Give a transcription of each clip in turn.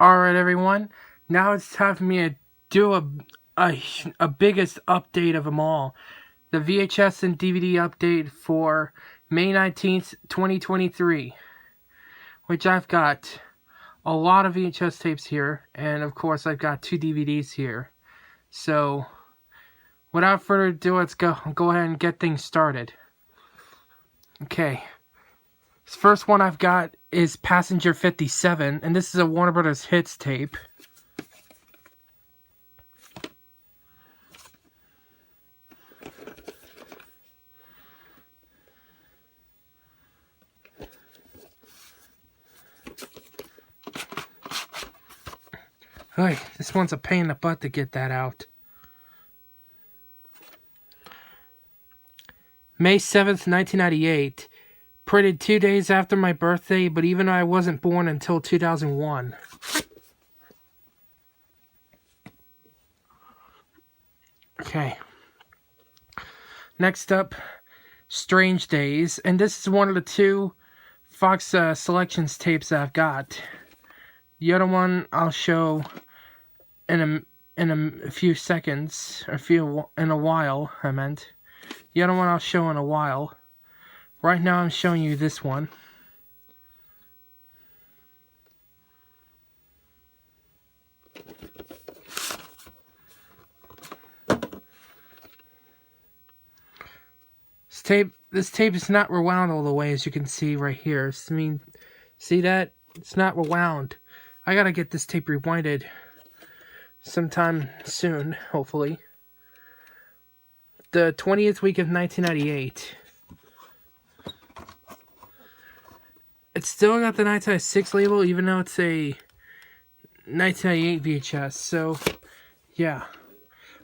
Alright everyone, now it's time for me to do a biggest update of them all. The VHS and DVD update for May 19th, 2023. Which I've got a lot of VHS tapes here, and of course I've got 2 DVDs here. So, without further ado, let's go ahead and get things started. Okay. This first one I've got is Passenger 57, and this is a Warner Brothers Hits tape. Hey, this one's a pain in the butt to get that out. May 7th, 1998. Printed 2 days after my birthday, but even though I wasn't born until 2001. Okay. Next up, Strange Days. And this is one of the 2 Fox Selections tapes that I've got. The other one I'll show in a few seconds, in a while, I meant. The other one I'll show in a while. Right now I'm showing you this one. This tape is not rewound all the way, as you can see right here. I mean, see that? It's not rewound. I gotta get this tape rewinded sometime soon, hopefully. The 20th week of 1998. It's still got the 1996 label, even though it's a 1998 VHS. So, yeah.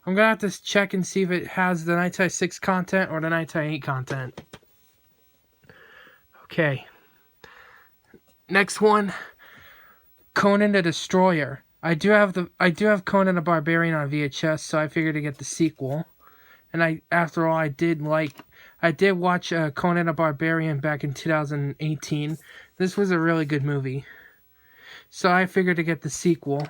I'm going to have to check and see if it has the 1996 content or the 1998 content. Okay. Next one, Conan the Destroyer. I do have Conan the Barbarian on VHS, so I figured to get the sequel. And after all, I did watch Conan the Barbarian back in 2018. This was a really good movie. So I figured to get the sequel.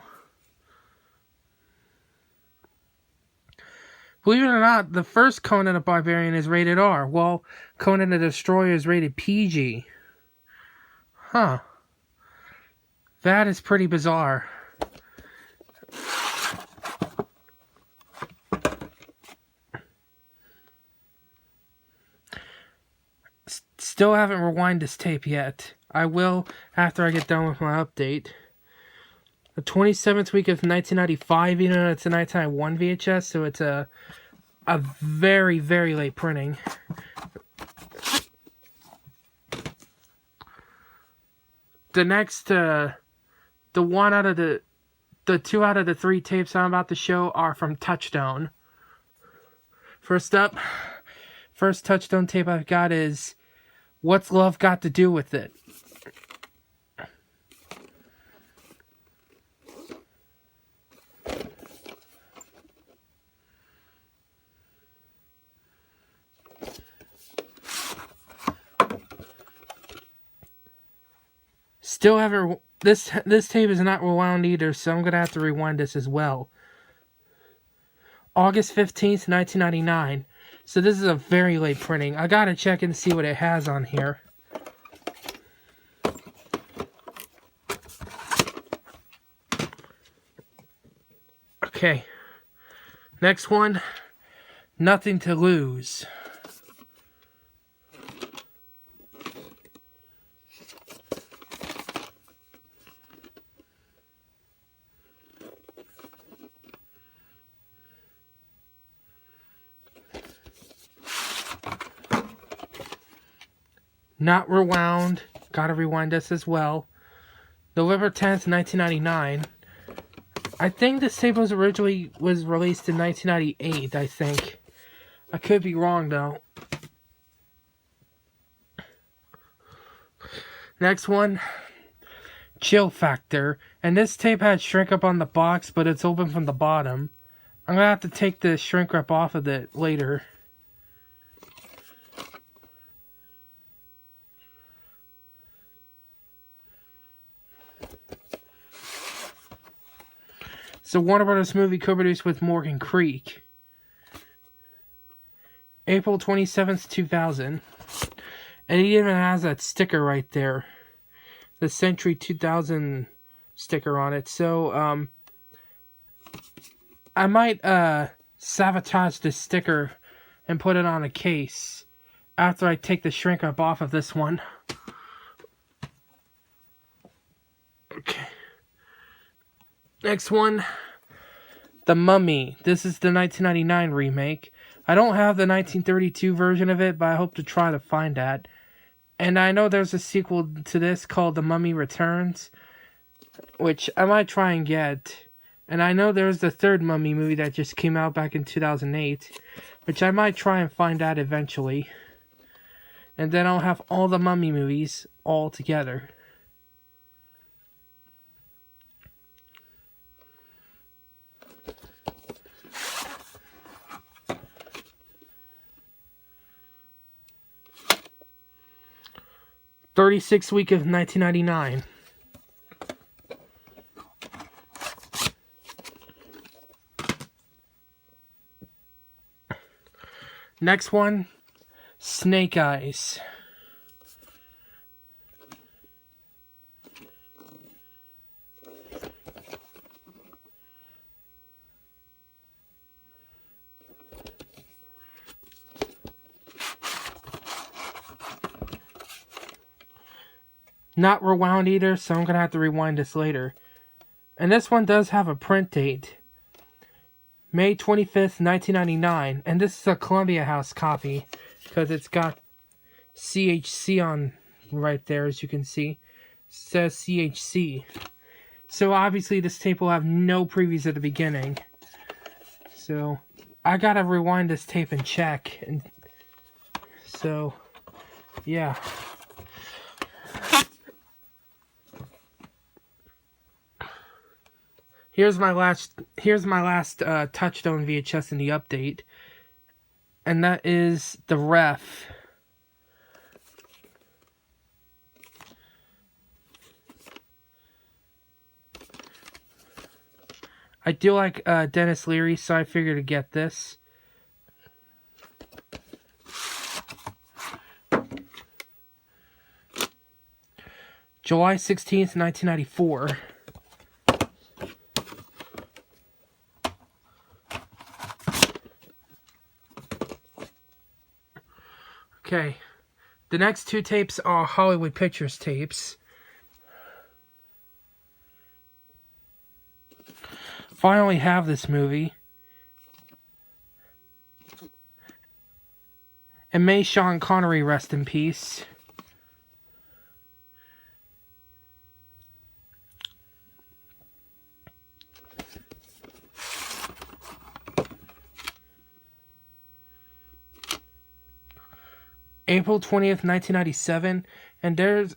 Believe it or not, the first Conan the Barbarian is rated R, while Conan the Destroyer is rated PG. Huh. That is pretty bizarre. Still haven't rewinded this tape yet. I will after I get done with my update. The 27th week of 1995, even though it's a 1991 VHS, so it's a very, very late printing. The next, the 2 out of the 3 tapes I'm about to show are from Touchstone. First up, first Touchstone tape I've got is What's Love Got to Do with It? Still haven't. This tape is not rewound either, so I'm gonna have to rewind this as well. August 15th, 1999. So this is a very late printing. I gotta check and see what it has on here. Okay. Next one. Nothing to Lose. Not rewound. Gotta rewind this as well. November 10th, 1999. I think this tape was originally released in 1998, I think. I could be wrong, though. Next one. Chill Factor. And this tape had shrink up on the box, but it's open from the bottom. I'm gonna have to take the shrink wrap off of it later. It's a Warner Brothers movie co-produced with Morgan Creek. April 27th, 2000. And he even has that sticker right there. The Century 2000 sticker on it. So, I might, sabotage this sticker and put it on a case after I take the shrink wrap off of this one. Okay. Next one. The Mummy. This is the 1999 remake. I don't have the 1932 version of it, but I hope to try to find that. And I know there's a sequel to this called The Mummy Returns, which I might try and get. And I know there's the third Mummy movie that just came out back in 2008, which I might try and find out eventually. And then I'll have all the Mummy movies all together. '36th week of 1999. Next one, Snake Eyes. Not rewound either, so I'm going to have to rewind this later. And this one does have a print date. May 25th, 1999. And this is a Columbia House copy, because it's got CHC on right there, as you can see. It says CHC. So obviously this tape will have no previews at the beginning. So I gotta rewind this tape and check. And so, yeah. Here's my last Touchstone VHS in the update, and that is The Ref. I do like Dennis Leary, so I figured to get this. July 16th, 1994. Okay, the next two tapes are Hollywood Pictures tapes. Finally have this movie. And may Sean Connery rest in peace. April 20th, 1997, and there's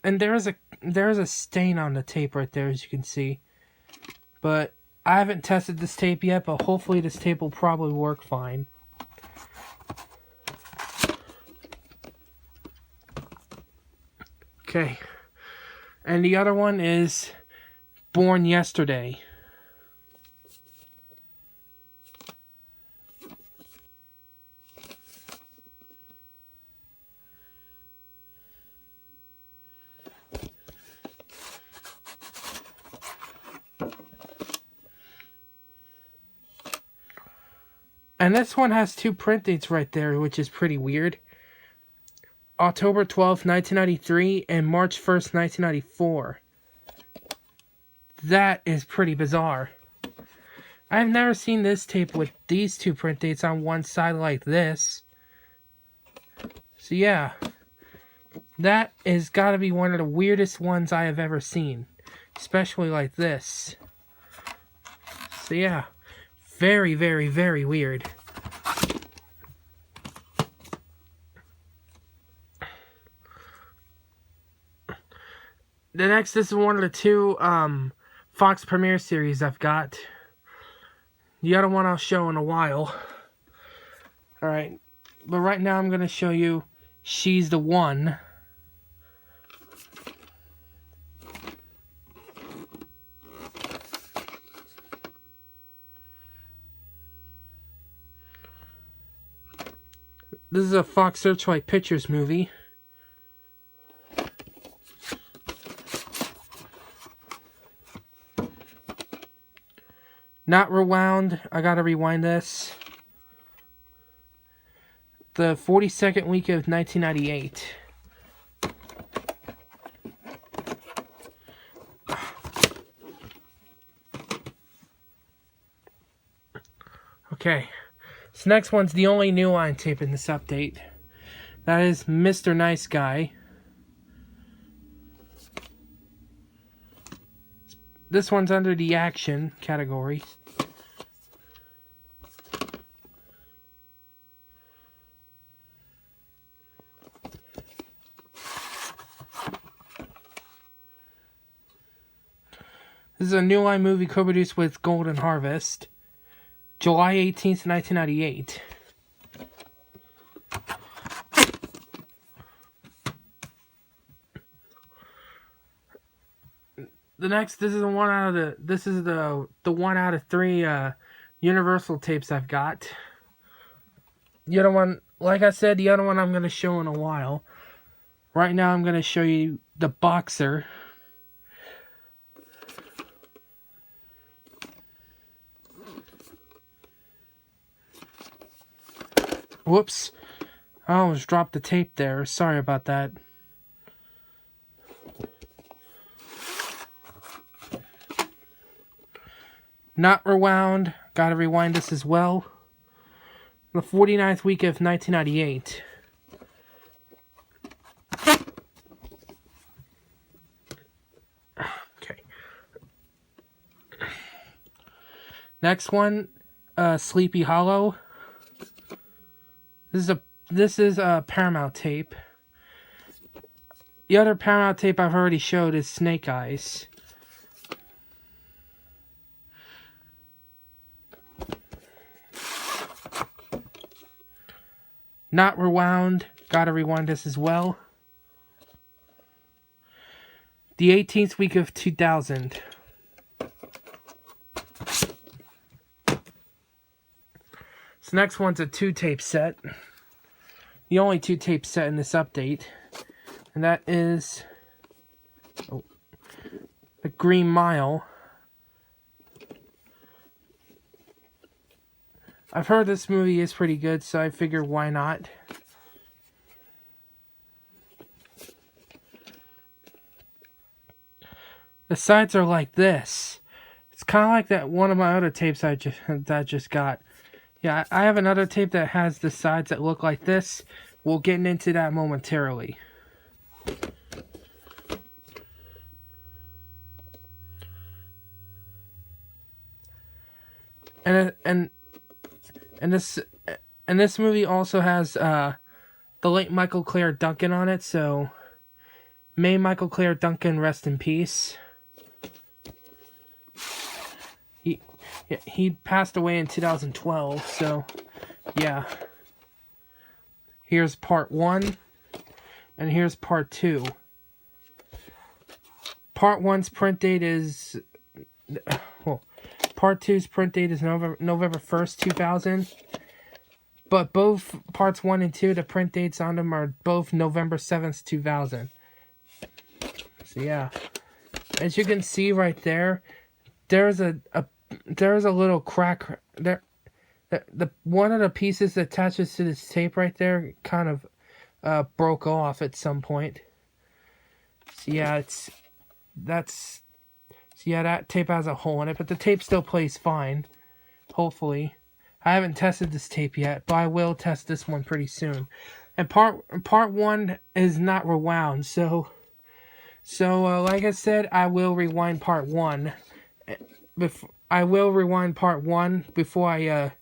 a stain on the tape right there, as you can see. But I haven't tested this tape yet, but hopefully this tape will probably work fine. Okay. And the other one is Born Yesterday. And this one has two print dates right there, which is pretty weird. October 12th, 1993 and March 1st, 1994. That is pretty bizarre. I've never seen this tape with these two print dates on one side like this. So yeah, that has got to be one of the weirdest ones I have ever seen. Especially like this. So yeah, very, very, very weird. The next, this is one of the two Fox Premiere series I've got. The other one I'll show in a while. Alright, but right now I'm going to show you She's the One. This is a Fox Searchlight Pictures movie. Not rewound. I gotta rewind this. The 42nd week of 1998. Okay. This next one's the only new line tape in this update. That is Mr. Nice Guy. This one's under the action category. This is a New Line movie co-produced with Golden Harvest. July 18th, 1998. This is the one out of the one out of 3 Universal tapes I've got. The other one, like I said, the other one I'm going to show in a while. Right now I'm going to show you the Boxer. Whoops. I almost dropped the tape there. Sorry about that. Not rewound. Gotta rewind this as well. The 49th week of 1998. Okay. Next one, Sleepy Hollow. This is a Paramount tape. The other Paramount tape I've already showed is Snake Eyes. Not rewound. Gotta rewind this as well. The 18th week of 2000. This next one's a 2-tape set. The only 2-tape set in this update. And that is The Green Mile. I've heard this movie is pretty good, so I figured why not. The sides are like this. It's kind of like that one of my other tapes I just got. Yeah, I have another tape that has the sides that look like this. We'll get into that momentarily. And this movie also has the late Michael Clare Duncan on it, so may Michael Clare Duncan rest in peace. He passed away in 2012, so yeah. Here's part 1, and here's part 2. Part 1's print date is, well, part 2's print date is November 1st, 2000. But both parts 1 and 2, the print dates on them are both November 7th, 2000. So yeah, as you can see right there, there's a little crack there. The one of the pieces that attaches to this tape right there kind of broke off at some point. So yeah, that tape has a hole in it, but the tape still plays fine. Hopefully. I haven't tested this tape yet, but I will test this one pretty soon. And part 1 is not rewound, so like I said, I will rewind part 1. I will rewind part 1 before I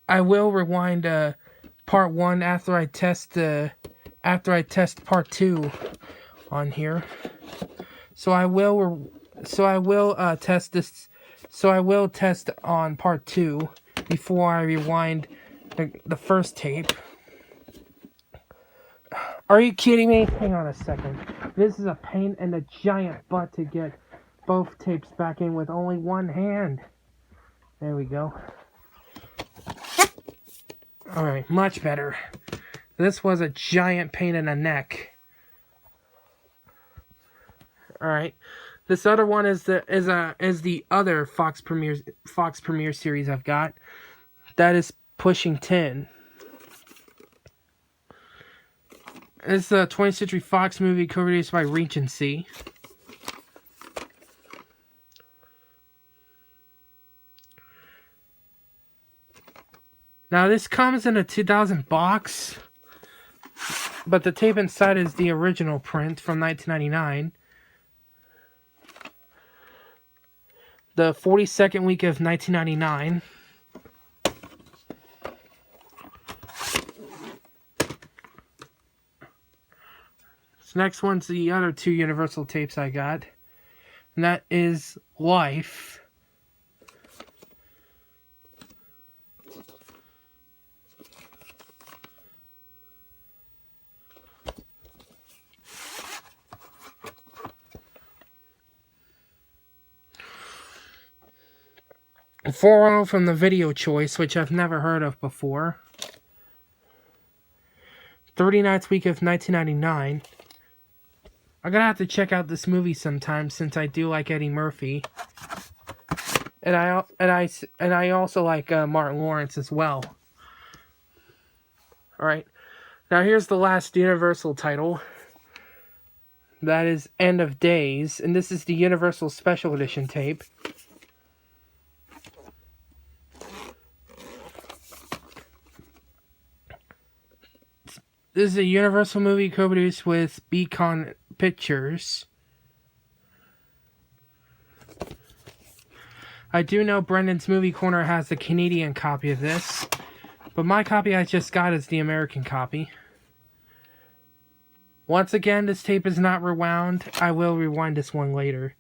I will rewind part 1 after I test part 2 on here. So I will test this. So I will test on part 2 before I rewind the first tape. Are you kidding me? Hang on a second. This is a pain in the giant butt to get both tapes back in with only one hand. There we go. Alright, much better. This was a giant pain in the neck. Alright. This other one is the other Fox Premiere series I've got. That is Pushing 10. It's a 20th Century Fox movie co-produced by Regency. Now this comes in a 2000 box, but the tape inside is the original print from 1999. The 42nd week of 1999. This next one's the other two Universal tapes I got, and that is Life. A forerunner from the Video Choice, which I've never heard of before. 39th week of 1999. I'm gonna have to check out this movie sometime since I do like Eddie Murphy, and I also like Martin Lawrence as well. All right, now here's the last Universal title. That is End of Days, and this is the Universal Special Edition tape. This is a Universal movie co-produced with Beacon Pictures. I do know Brendan's Movie Corner has the Canadian copy of this, but my copy I just got is the American copy. Once again, this tape is not rewound. I will rewind this one later.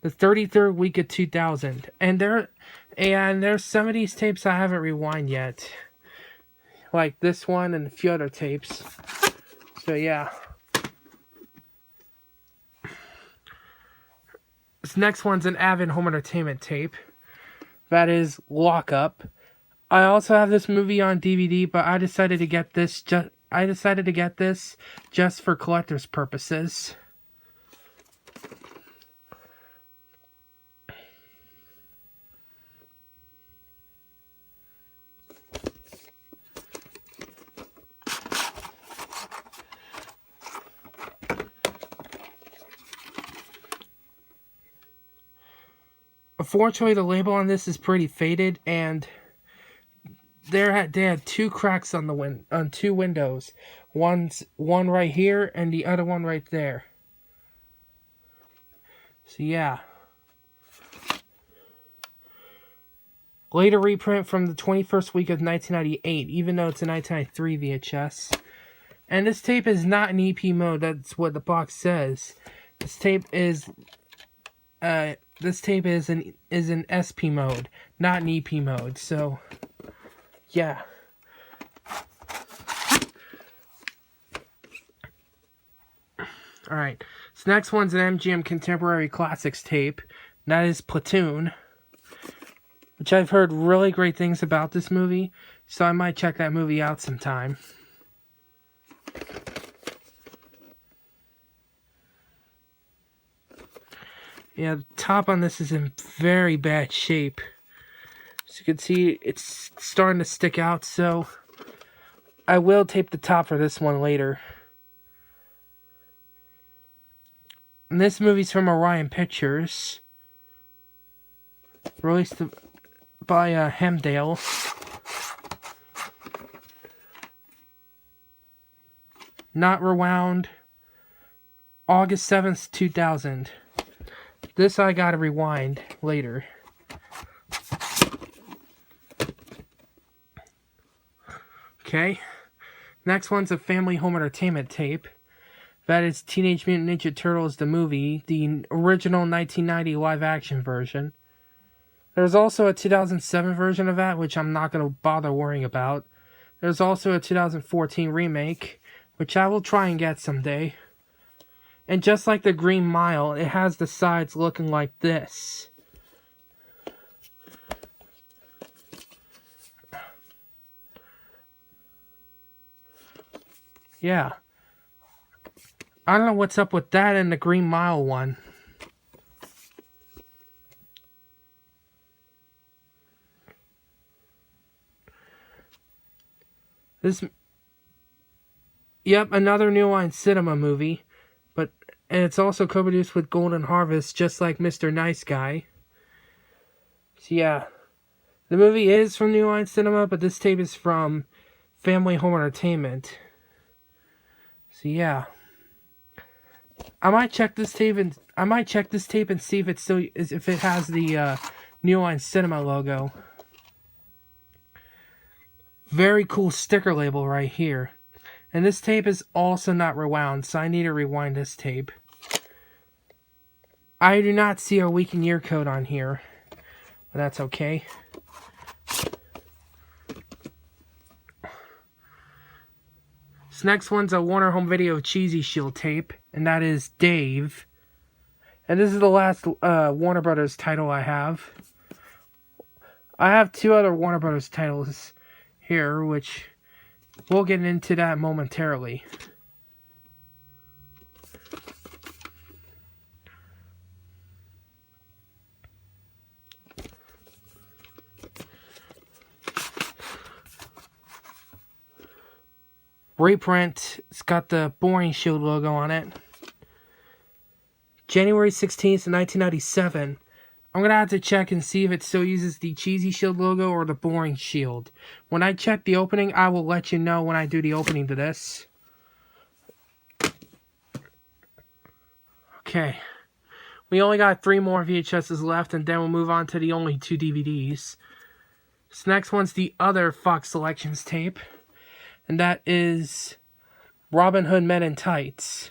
The 33rd week of 2000, and there's some of these tapes I haven't rewind yet, like this one and a few other tapes. So yeah. This next one's an Avid Home Entertainment tape. That is Lockup. I also have this movie on DVD, but I decided to get this just for collector's purposes. Unfortunately, the label on this is pretty faded, and they had two cracks on two windows. One right here, and the other one right there. So yeah. Later reprint from the 21st week of 1998, even though it's a 1993 VHS. And this tape is not in EP mode. That's what the box says. This tape is in SP mode, not in EP mode. So, yeah. Alright, this next one's an MGM Contemporary Classics tape. That is Platoon, which I've heard really great things about this movie, so I might check that movie out sometime. Yeah, the top on this is in very bad shape. As you can see, it's starting to stick out, so I will tape the top for this one later. And this movie's from Orion Pictures. Released by Hemdale. Not rewound. August 7th, 2000. This I gotta rewind later. Okay. Next one's a Family Home Entertainment tape. That is Teenage Mutant Ninja Turtles, the movie, the original 1990 live-action version. There's also a 2007 version of that, which I'm not going to bother worrying about. There's also a 2014 remake, which I will try and get someday. And just like the Green Mile, it has the sides looking like this. yeah. I don't know what's up with that and the Green Mile one. Yep, another New Line Cinema movie. And it's also co-produced with Golden Harvest, just like Mr. Nice Guy. So yeah. The movie is from New Line Cinema, but this tape is from Family Home Entertainment. So yeah. I might check this tape and see if it has the New Line Cinema logo. Very cool sticker label right here. And this tape is also not rewound, so I need to rewind this tape. I do not see a week and year code on here, but that's okay. This next one's a Warner Home Video Cheesy Shield tape, and that is Dave. And this is the last Warner Brothers title I have. I have two other Warner Brothers titles here, which we'll get into that momentarily. Reprint. It's got the Boring Shield logo on it. January 16th, 1997. I'm going to have to check and see if it still uses the Cheesy Shield logo or the Boring Shield. When I check the opening, I will let you know when I do the opening to this. Okay. We only got 3 more VHSs left, and then we'll move on to the only 2 DVDs. This next one's the other Fox Selections tape. And that is Robin Hood Men in Tights.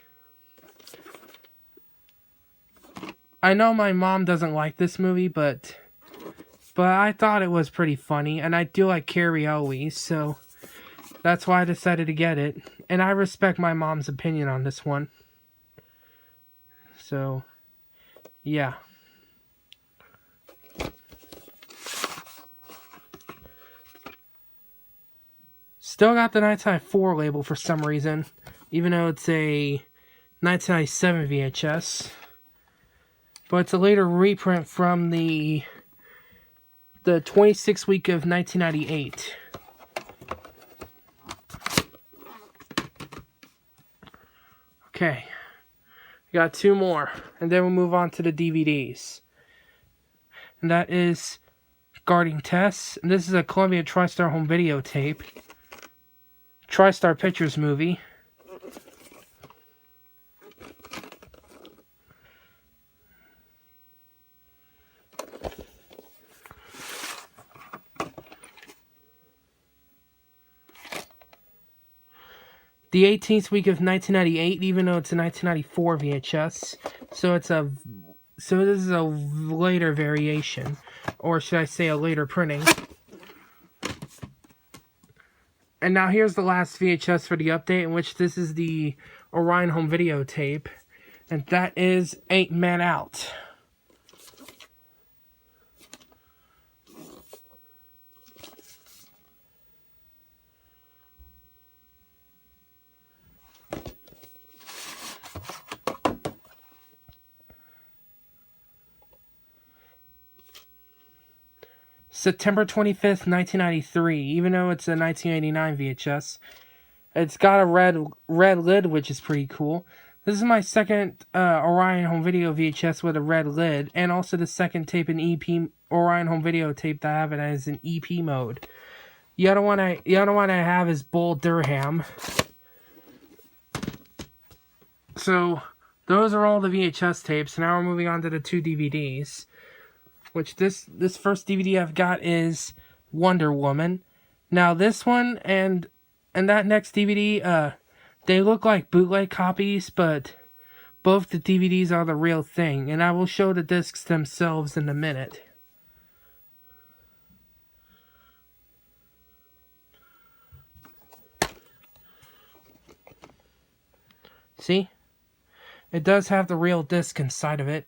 I know my mom doesn't like this movie, but I thought it was pretty funny, and I do like Carrie Elwes, so that's why I decided to get it. And I respect my mom's opinion on this one. So, yeah. Still got the 1994 label for some reason, even though it's a 1997 VHS. But it's a later reprint from the 26th week of 1998. Okay. We got 2 more, and then we'll move on to the DVDs. And that is Guarding Tess. And this is a Columbia TriStar Home Video tape. TriStar Pictures movie. The 18th week of 1998, even though it's a 1994 VHS, so this is a later variation, or should I say a later printing. And now here's the last VHS for the update, in which this is the Orion Home Video tape, and that is 8 Men Out. September 25th, 1993, even though it's a 1989 VHS. It's got a red lid, which is pretty cool. This is my second Orion Home Video VHS with a red lid, and also the second tape in EP Orion Home Video tape that I have it as an EP mode. The other one I have is Bull Durham. So those are all the VHS tapes. Now we're moving on to the 2 DVDs. Which this first DVD I've got is Wonder Woman. Now this one and that next DVD, they look like bootleg copies, but both the DVDs are the real thing. And I will show the discs themselves in a minute. See? It does have the real disc inside of it.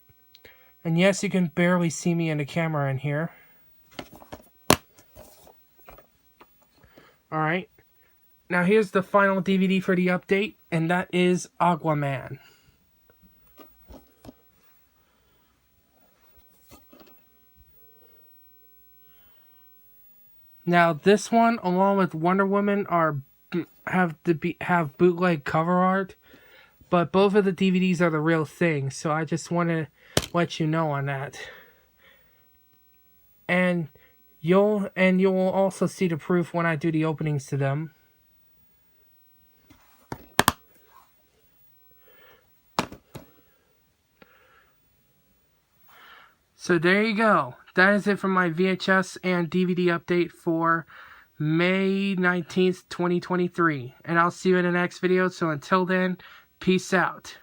And yes, you can barely see me in the camera in here. Alright. Now here's the final DVD for the update, and that is Aquaman. Now this one, along with Wonder Woman, have bootleg cover art, but both of the DVDs are the real thing. So I just want to let you know on that. And you'll also see the proof when I do the openings to them. So there you go. That is it for my VHS and DVD update for May 19th, 2023. And I'll see you in the next video. So until then, peace out.